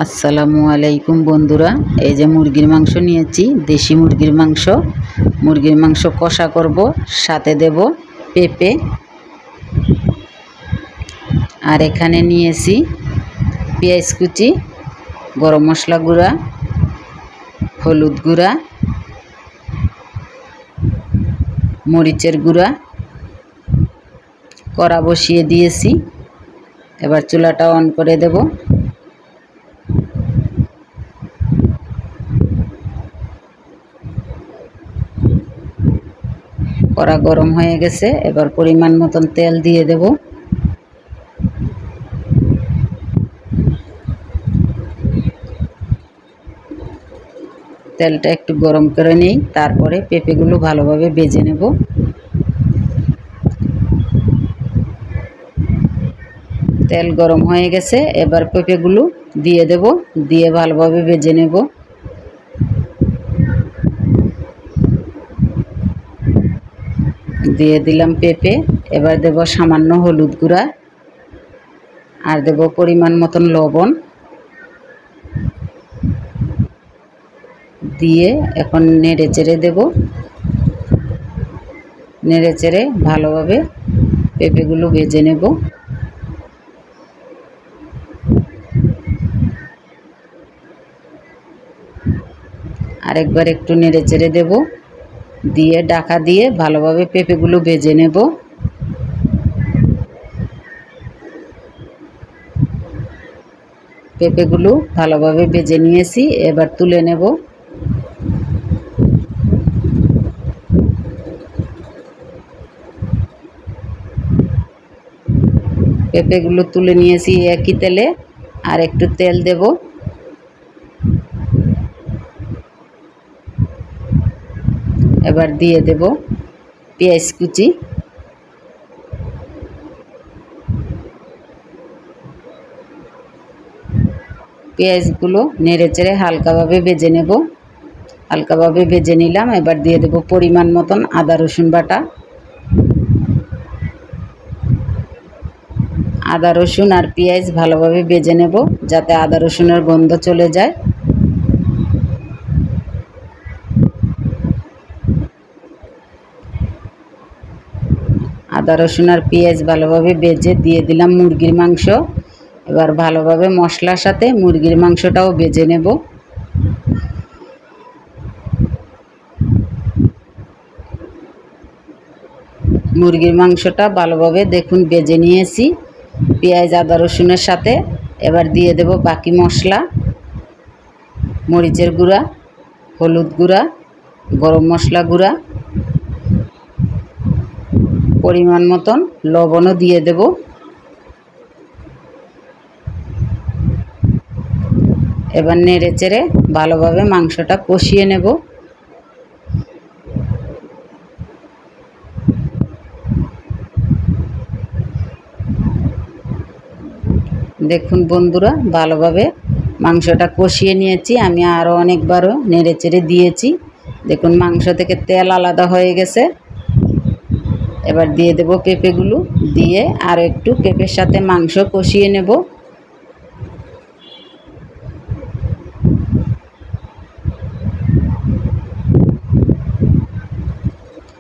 আসসালামু আলাইকুম বন্ধুরা, এই যে মুরগির মাংস নিয়েছি, দেশি মুরগির মাংস। মুরগির মাংস কষা করব, সাথে দেব পেঁপে। আর এখানে নিয়েছি পেঁয়াজ কুচি, গরম মশলা গুঁড়া, হলুদ গুঁড়া, মরিচের গুঁড়া। কড়া বসিয়ে দিয়েছি, এবার চুলাটা অন করে দেব। কড়া গরম হয়ে গেছে, এবার পরিমাণ মতন তেল দিয়ে দেব। তেলটা একটু গরম করে নেই, তারপরে পেঁপেগুলো ভালোভাবে ভেজে নেব। তেল গরম হয়ে গেছে, এবার পেঁপেগুলো দিয়ে দেব, দিয়ে ভালোভাবে ভেজে নেব। দিয়ে দিলাম পেঁপে, এবার দেব সামান্য হলুদ গুঁড়া, আর দেব পরিমাণ মতন লবণ। দিয়ে এখন নেড়ে চেড়ে দেব। নেড়ে চেড়ে ভালোভাবে পেঁপেগুলো ভেজে নেব। আরেকবার একটু নেড়ে চেড়ে দেব, দিয়ে ঢাকা দিয়ে ভালোভাবে পেঁপেগুলো ভেজে নেব। পেঁপেগুলো ভালোভাবে ভেজে নিয়েছি, এবার তুলে নেব। পেঁপেগুলো তুলে নিয়েছি একই তেলে, আর একটু তেল দেব। এবার দিয়ে দেব পেঁয়াজ কুচি। পেঁয়াজগুলো নেড়ে চেড়ে হালকাভাবে ভেজে নেব। হালকাভাবে ভেজে নিলাম, এবার দিয়ে দেব পরিমাণ মতন আদা রসুন বাটা। আদা রসুন আর পেঁয়াজ ভালোভাবে ভেজে নেব, যাতে আদা রসুনের গন্ধ চলে যায়। আদা রসুন আর পেঁয়াজ ভালোভাবে ভেজে দিয়ে দিলাম মুরগির মাংস। এবার ভালোভাবে মশলার সাথে মুরগির মাংসটাও ভেজে নেব। মুরগির মাংসটা ভালোভাবে দেখুন ভেজে নিয়েছি পেঁয়াজ আদা রসুনের সাথে। এবার দিয়ে দেব বাকি মশলা, মরিচের গুঁড়া, হলুদ গুঁড়া, গরম মশলা গুঁড়া, পরিমাণ মতন লবণও দিয়ে দেব। এবার নেড়ে চেড়ে ভালোভাবে মাংসটা কষিয়ে নেব। দেখুন বন্ধুরা, ভালোভাবে মাংসটা কষিয়ে নিয়েছি। আমি আরও অনেকবারও নেড়ে চেড়ে দিয়েছি। দেখুন মাংস থেকে তেল আলাদা হয়ে গেছে। এবার দিয়ে দেব পেঁপেগুলো, দিয়ে আর একটু পেঁপের সাথে মাংস কষিয়ে নেব।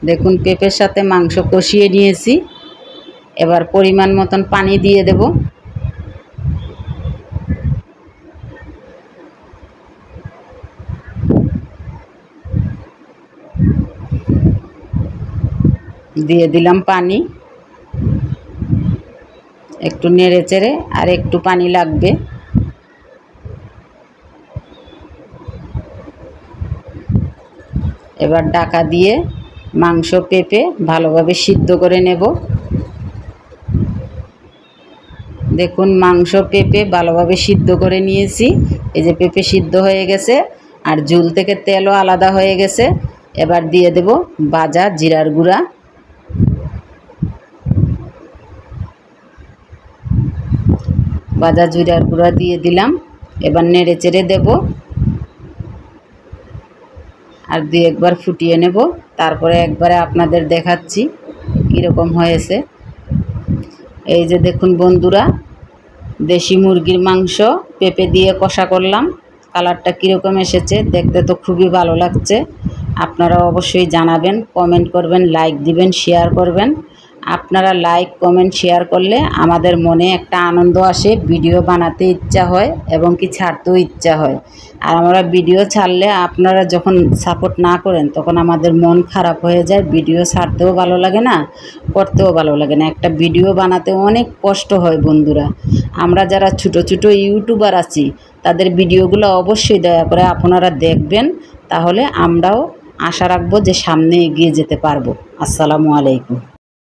দেখুন পেঁপের সাথে মাংস কষিয়ে নিয়েছি, এবার পরিমাণ মতন পানি দিয়ে দেব। দিয়ে দিলাম পানি, একটু নেড়ে চেড়ে, আর একটু পানি লাগবে। এবার ঢাকা দিয়ে মাংস পেঁপে ভালোভাবে সিদ্ধ করে নেব। দেখুন মাংস পেঁপে ভালোভাবে সিদ্ধ করে নিয়েছি। এই যে পেঁপে সিদ্ধ হয়ে গেছে, আর ঝোল থেকে তেলও আলাদা হয়ে গেছে। এবার দিয়ে দেব ভাজা জিরার গুঁড়া, ভাজা জিরার গুঁড়া দিয়ে দিলাম। এবার নেড়ে চেড়ে দেব, আর দুই একবার ফুটিয়ে নেব। তারপরে একবারে আপনাদের দেখাচ্ছি কীরকম হয়েছে। এই যে দেখুন বন্ধুরা, দেশি মুরগির মাংস পেঁপে দিয়ে কষা করলাম। কালারটা কীরকম এসেছে, দেখতে তো খুবই ভালো লাগছে। আপনারা অবশ্যই জানাবেন, কমেন্ট করবেন, লাইক দিবেন, শেয়ার করবেন। আপনারা লাইক কমেন্ট শেয়ার করলে আমাদের মনে একটা আনন্দ আসে, ভিডিও বানাতে ইচ্ছা হয় এবং কি ছাড়তেও ইচ্ছা হয়। আর আমরা ভিডিও ছাড়লে আপনারা যখন সাপোর্ট না করেন তখন আমাদের মন খারাপ হয়ে যায়, ভিডিও ছাড়তেও ভালো লাগে না, করতেও ভালো লাগে না। একটা ভিডিও বানাতে অনেক কষ্ট হয় বন্ধুরা। আমরা যারা ছোটো ছোটো ইউটিউবার আছি তাদের ভিডিওগুলো অবশ্যই দয়া করে আপনারা দেখবেন, তাহলে আমরাও আশা রাখবো যে সামনে এগিয়ে যেতে পারবো। আসসালামু আলাইকুম।